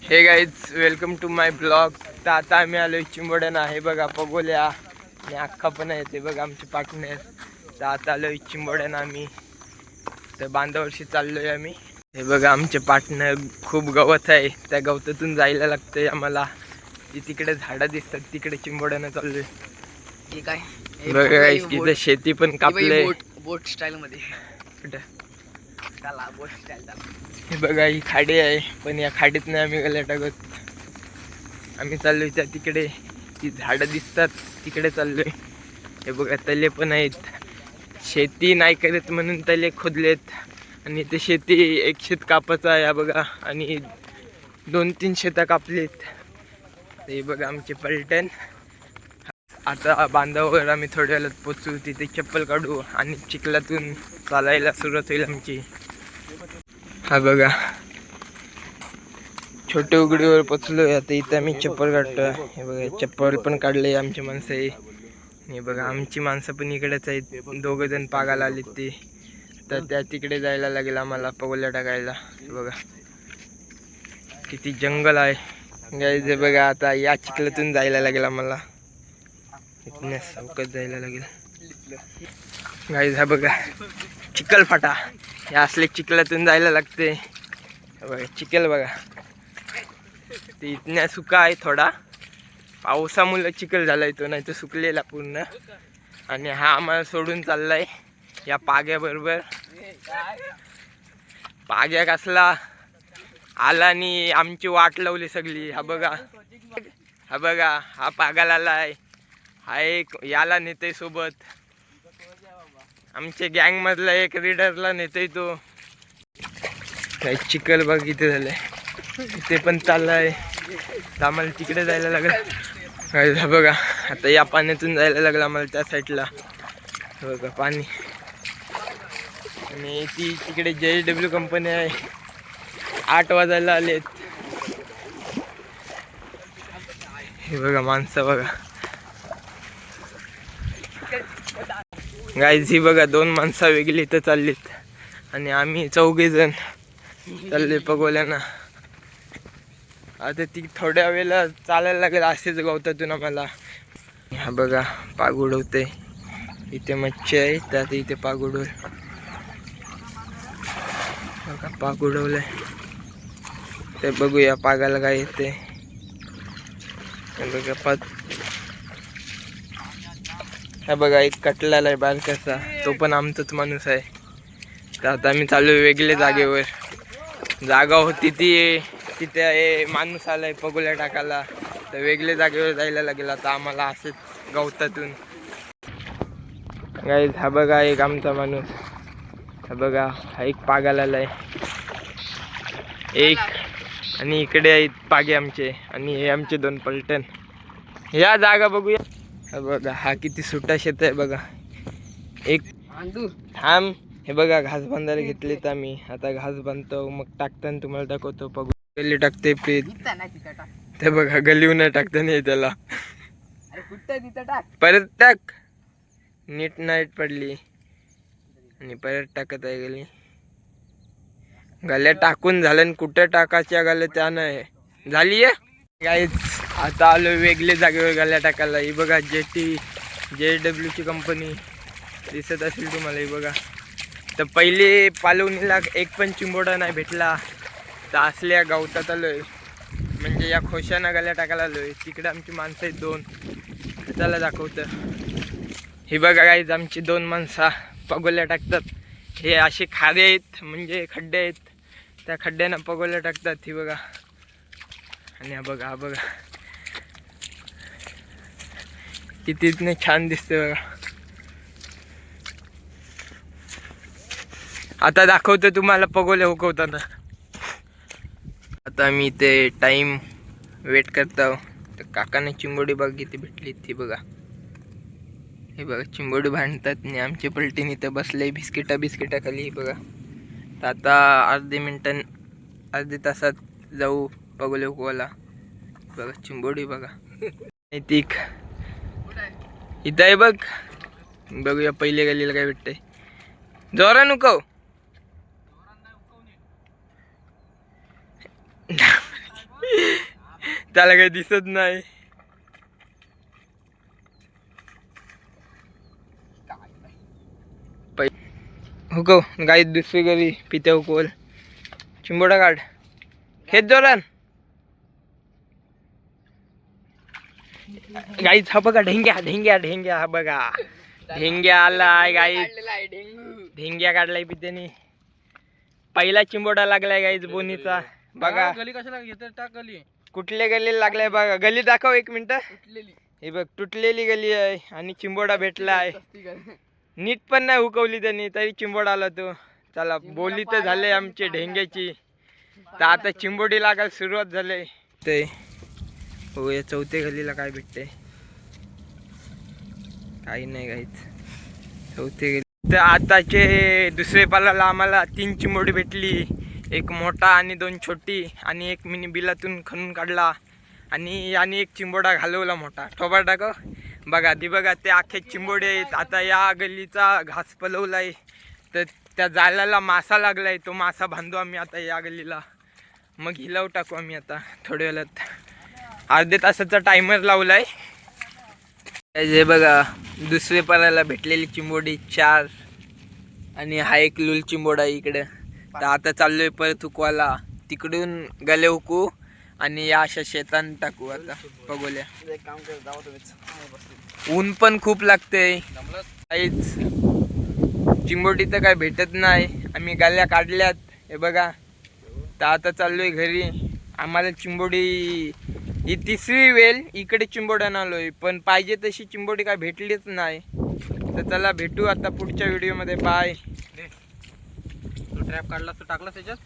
हे guys welcome to my blog. तर आता आम्ही आलो चिंबोड्यानं. आहे बघा पगोल्या आणि अख्खा पण येते बघा आमचे पार्टनर. तर आता आलो चिंबोड्यानं आम्ही. तर बांधावर्षी चाललोय आम्ही. हे बघा आमचे पार्टनर. खूप गवत आहे, त्या गवतातून जायला लागतंय आम्हाला. ती तिकडे झाडं दिसतात, तिकडे चिंबोड्यानं चाललोय. ठीक आहे बघा इथं शेती पण कापले बोट स्टाईल मध्ये. बोट स्टाईल. हे बघा ही खाडी आहे, पण या खाडीत नाही आम्ही गल्या टाकत. आम्ही चाललोय त्या तिकडे. ती झाडं दिसतात तिकडे चाललोय. हे बघा तले पण आहेत. शेती नाही करत म्हणून तले खोदलेत. आणि ते शेती एक शेत कापायचं आहे बघा, आणि 2-3 शेता कापलीत. हे बघा आमचे पलटण. आता बांधावर आम्ही थोड्या वेळात पोचू. तिथे चप्पल काढू आणि चिखलातून चालायला सुरुवात होईल आमची. हा बघा छोट्या उघडीवर पोचलोय. आता इथं आम्ही चप्पल काढतोय. हे बघा चप्पल पण काढले आमची माणसं आहे. हे बघा आमची माणसं पण इकडेच आहेत. 2 जण पागाला आलीत ते. तर त्या तिकडे जायला लागेल आम्हाला पगोल्या टाकायला. हे बघा किती जंगल आहे गाईज. हे बघा आता या चिखलातून जायला लागेल आम्हाला. इथनं चौकात जायला लागेल गाईज. हा बघा चिखल फाटा. या असले चिखलातून जायला लागते. बघा चिखल बघा. ते इथल्या सुका आहे थोडा. पावसामुळे चिखल झालाय तो, नाही तर सुकलेला पूर्ण. आणि हा आम्हाला सोडून चाललाय या पाग्याबरोबर. पाग्या कसला आला आणि आमची वाट लावली सगळी. हा बघा, हा बघा हा पागाला आलाय. हा एक याला नेतोय सोबत. आमच्या गँग मधला एक रीडरला नेतोय तो. काय चिखल बघ इथे झालंय. इथे पण चाललाय. आम्हाला तिकडे जायला लागेल. बघा आता या पाण्यातून जायला लागलं आम्हाला त्या साईडला. बघा पाणी. आणि ती तिकडे JW कंपनी आहे. 8 वाजायला आलेत. हे बघा माणसं बघा गाईज. ही बघा 2 माणसं वेगळी इथं चाललीत आणि आम्ही 4 जण चालले पगोल्याना. आता ती थोड्या वेळेला चालायला लागेल असेच गवतातून आम्हाला. हा बघा पाग उडवते. इथे मच्छी आहे त्यात इथे पाग उडवल. बघा पाग उडवलंय. ते बघूया पागाला काय येते. बघा हा बघा एक कटलेला आहे बारकासा. तो पण आमचाच माणूस आहे. तर आता आम्ही चालू वेगळ्या जागेवर. जागा होती ती तिथे माणूस आलाय पगोल्या टाकायला. तर वेगळ्या जागेवर जायला लागेल आता आम्हाला असंच गवतातून. गाईज हा बघा एक आमचा माणूस. हा बघा हा एक पागाला आलाय एक. आणि इकडे आहेत पागे आमचे. आणि हे आमचे 2 पलटण. या जागा बघूया. हा बघा हा किती सुट्टा शेत आहे बघा. एक थांब. हे बघा घास बांधायला घेतले तर आम्ही. आता घास बांधतो मग टाकताना तुम्हाला दाखवतो. गल्ली टाकते पीठ. ते बघा गल्लीहून टाकता नाही त्याला. परत टाक. नीट नाईट पडली आणि परत टाकत आहे गली. गल्या टाकून झालं. कुठं टाकायच्या गल्या त्यानं झाली आहे गाईज. आता आलो वेगळे जागेवर गल्या टाकायला. ही बघा JW ची कंपनी दिसत असेल तुम्हाला. ही बघा. तर पहिले पालवणीला एक पण चिंबोडा नाही भेटला. तर असल्या गवतात आलोय. म्हणजे या खोशानं गल्या टाकायला आलोय. तिकडे आमची माणसं आहेत 2. त्याला दाखवतं. ही बघा गाईज आमची 2 माणसं पगोल्या टाकतात. हे असे खारे आहेत म्हणजे खड्डे आहेत. त्या खड्ड्यानं पगोल्या टाकतात. ही बघा. आणि हा बघा, हा बघा किती छान दिसते बघा. आता दाखवतो तुम्हाला पगोल्या हुकवताना. आता मी इथे टाइम वेट करतो. तर काकाने चिंबोडी बघ किती भेटली ती बघा. हे बघा चिंबोडी भांडतात आणि आमचे पलटीन इथं बसले बिस्किटा खाली. बघा तर आता अर्धे तासात जाऊ पगोल्या हुकवायला. बघा चिंबोडी बघा. नैतिक इथं आहे बघ. बघूया पहिले गलीला काय भेटतंय. जोरा नुकव. त्याला काही दिसत नाही. हुकव गाई दुसरी गरी पिते हुकवल. चिंबोडा काढ खेत जोरान. गाईच हा बघा ढेंग्या ढेंग्या ढेंग्या. हा बघा ढेंग्या आलाय गाईच. ढेंग्या काढलाय पित्यानी. पहिला चिंबोडा लागलाय गाईच बोनीचा. बघा गली कशाला घेते टाक गली. कुठल्या गलीला लागलाय बघा. गली दाखव एक मिनिट. हे बघ तुटलेली गली आहे आणि चिंबोडा भेटलाय. नीट पण नाही हुकवली त्यांनी तरी चिंबोडा आला तो. चला बोली तर झाले आमची ढेंग्याची. तर आता चिंबोडी लागायला सुरुवात झाली. ते हो या चौथ्या गलीला काय भेटते काही नाही काहीच. चौथ्या गली तर आताचे दुसरे पालाला आम्हाला 3 चिंबोडी भेटली. एक मोठा आणि 2 छोटी आणि एक मिनी बिलातून खणून काढला आणि एक चिंबोडा घालवला मोठा. ठोबा टाकव बघा ती बघा ते अख्खे चिंबोडे आहेत. आता या गल्लीचा घास पलवलाय तर त्या जाळ्याला मासा लागलाय. तो मासा बांधू आम्ही आता या गल्लीला. मग हिलाव टाकू आम्ही आता थोड्या वेळात. अर्ध्या तासाचा टायमर लावलाय. हे बघा दुसरे पाराला भेटलेली चिंबोडी 4 आणि हा एक लुल चिंबोडा इकडे. तर आता चाललोय परत हुकवाला. तिकडून गले हुकू आणि या अशा शेतान टाकू. आता बघूया. ऊन पण खूप लागते काहीच. चिंबोडी तर काय भेटत नाही. आम्ही गाल्या काढल्यात हे बघा. तर आता चाललोय घरी. आम्हाला चिंबोडी ही 3री वेळ इकडे चिंबोड्या आलोय पण पाहिजे तशी चिंबोडी काय भेटलीच नाही. तर चला भेटू आता पुढच्या व्हिडिओमध्ये. बाय. तो ट्रॅप काढला तो टाकला त्याच्यात.